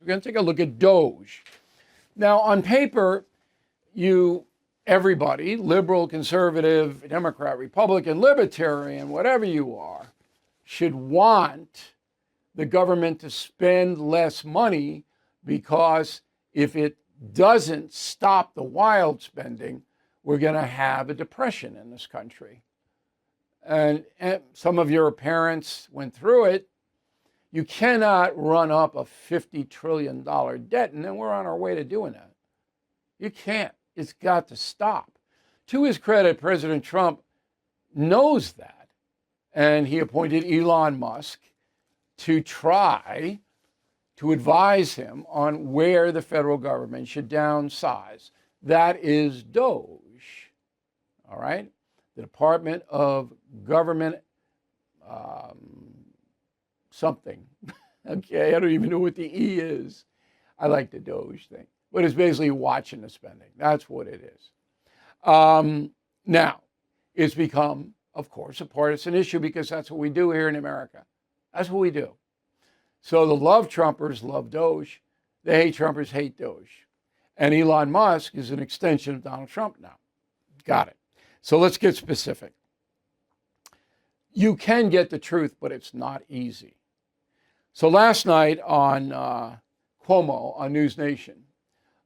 We're going to take a look at Doge. Now, on paper, everybody, liberal, conservative, Democrat, Republican, libertarian, whatever you are, should want the government to spend less money, because if it doesn't stop the wild spending, we're going to have a depression in this country. And some of your parents went through it. You cannot run up a $50 trillion debt, and then we're on our way to doing that. You can't. It's got to stop. To his credit, President Trump knows that, and he appointed Elon Musk to try to advise him on where the federal government should downsize. That is Doge, all right? The Department of Government something. Okay, I don't even know what the E is. I like the Doge thing, but it's basically watching the spending. That's what it is. Now, it's become, of course, a partisan issue, because that's what we do here in America. That's what we do. So the love Trumpers love Doge. The hate Trumpers hate Doge. And Elon Musk is an extension of Donald Trump now. Got it. So let's get specific. You can get the truth, but it's not easy. So last night on Cuomo on News Nation,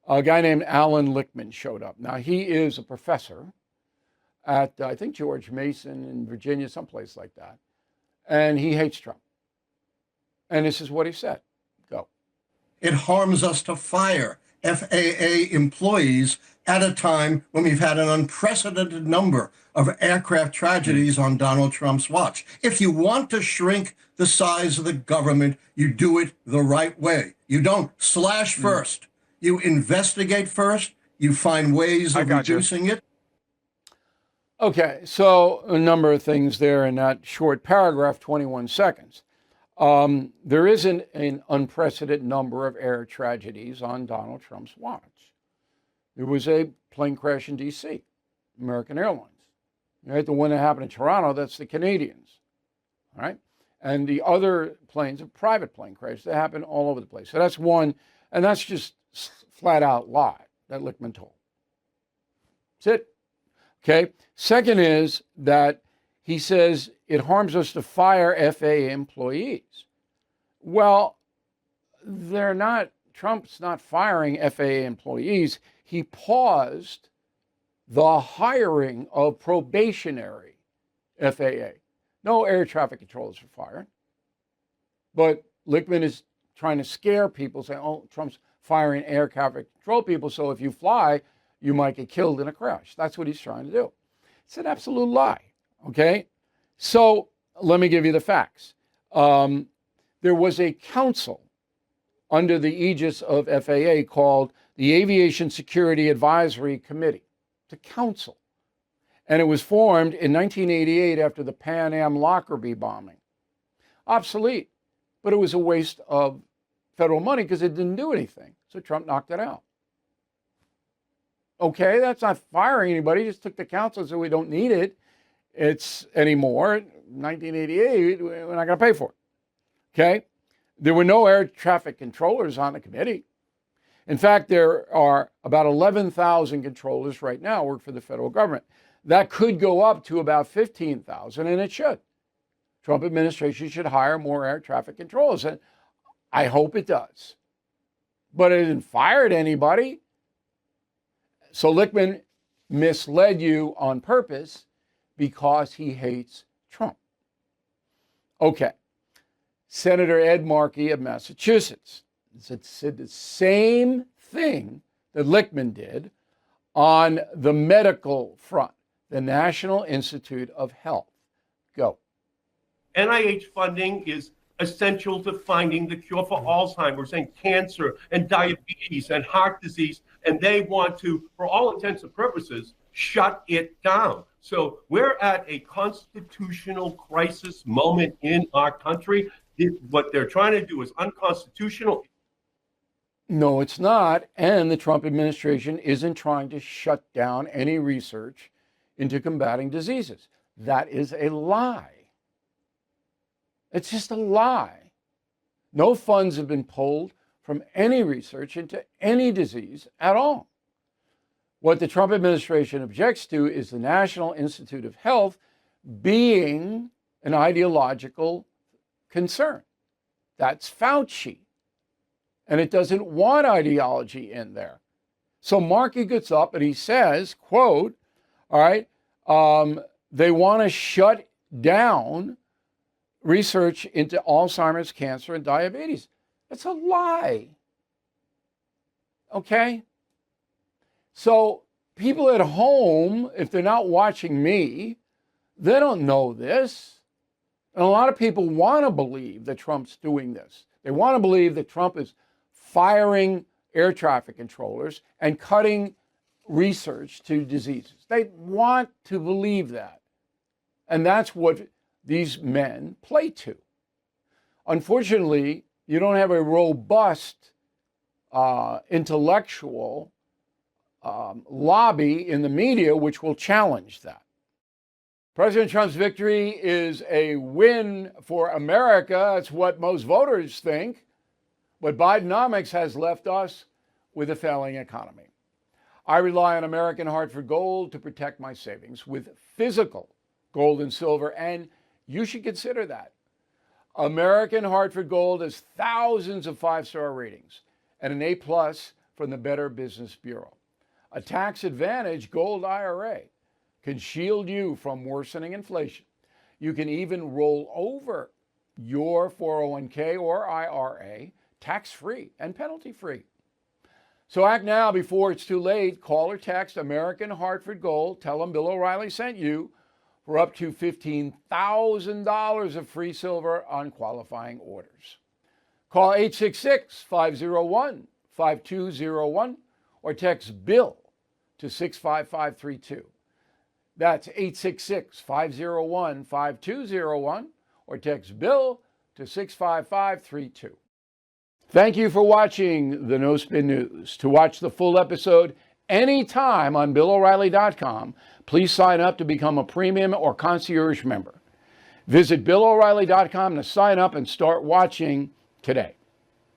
a guy named Alan Lichtman showed up. Now, he is a professor at, I think, George Mason in Virginia, someplace like that. And he hates Trump. And this is what he said. Go. It harms us to fire FAA employees at a time when we've had an unprecedented number of aircraft tragedies on Donald Trump's watch. If you want to shrink the size of the government, you do it the right way. You don't slash first. You investigate first. You find ways of reducing it. Okay, so a number of things there in that short paragraph, 21 seconds. There isn't an unprecedented number of air tragedies on Donald Trump's watch. There was a plane crash in D.C., American Airlines. Right? The one that happened in Toronto, that's the Canadians. All right? And the other planes are private plane crashes that happen all over the place. So that's one, and that's just flat out lie that Lichtman told. That's it. Okay? Second is that he says it harms us to fire FAA employees. Well, Trump's not firing FAA employees. He paused the hiring of probationary FAA. No air traffic controllers are fired. But Lichtman is trying to scare people, saying, oh, Trump's firing air traffic control people, so if you fly, you might get killed in a crash. That's what he's trying to do. It's an absolute lie, okay? So let me give you the facts. There was a council under the aegis of FAA called the Aviation Security Advisory Committee. It's a council. And it was formed in 1988 after the Pan Am Lockerbie bombing. Obsolete, but it was a waste of federal money because it didn't do anything. So Trump knocked it out. Okay, that's not firing anybody. He just took the council and said we don't need it. It's anymore. 1988, we're not going to pay for it. Okay? There were no air traffic controllers on the committee. In fact, there are about 11,000 controllers right now work for the federal government. That could go up to about 15,000, and it should. Trump administration should hire more air traffic controllers, and I hope it does. But it didn't fire anybody. So Lichtman misled you on purpose because he hates Trump. Okay. Senator Ed Markey of Massachusetts said the same thing that Lichtman did on the medical front, the National Institute of Health. Go. NIH funding is essential to finding the cure for Alzheimer's and cancer and diabetes and heart disease. And they want to, for all intents and purposes, shut it down. So we're at a constitutional crisis moment in our country. What they're trying to do is unconstitutional. No, it's not. And the Trump administration isn't trying to shut down any research into combating diseases. That is a lie. It's just a lie. No funds have been pulled from any research into any disease at all. What the Trump administration objects to is the National Institute of Health being an ideological concern. That's Fauci. And it doesn't want ideology in there. So Markey gets up and he says, quote, all right, they want to shut down research into Alzheimer's, cancer, and diabetes. That's a lie. Okay? So people at home, if they're not watching me, they don't know this. And a lot of people want to believe that Trump's doing this. They want to believe that Trump is firing air traffic controllers and cutting research to diseases. They want to believe that. And that's what these men play to. Unfortunately, you don't have a robust intellectual lobby in the media which will challenge that. President Trump's victory is a win for America. That's what most voters think. But Bidenomics has left us with a failing economy. I rely on American Hartford Gold to protect my savings with physical gold and silver, and you should consider that. American Hartford Gold has thousands of five-star ratings and an A+ from the Better Business Bureau. A tax-advantaged gold IRA can shield you from worsening inflation. You can even roll over your 401k or IRA tax-free and penalty-free. So act now before it's too late. Call or text American Hartford Gold. Tell them Bill O'Reilly sent you for up to $15,000 of free silver on qualifying orders. Call 866-501-5201 or text BILL to 65532. That's 866-501-5201 or text BILL to 65532. Thank you for watching the No Spin News. To watch the full episode anytime on BillO'Reilly.com, please sign up to become a premium or concierge member. Visit BillO'Reilly.com to sign up and start watching today.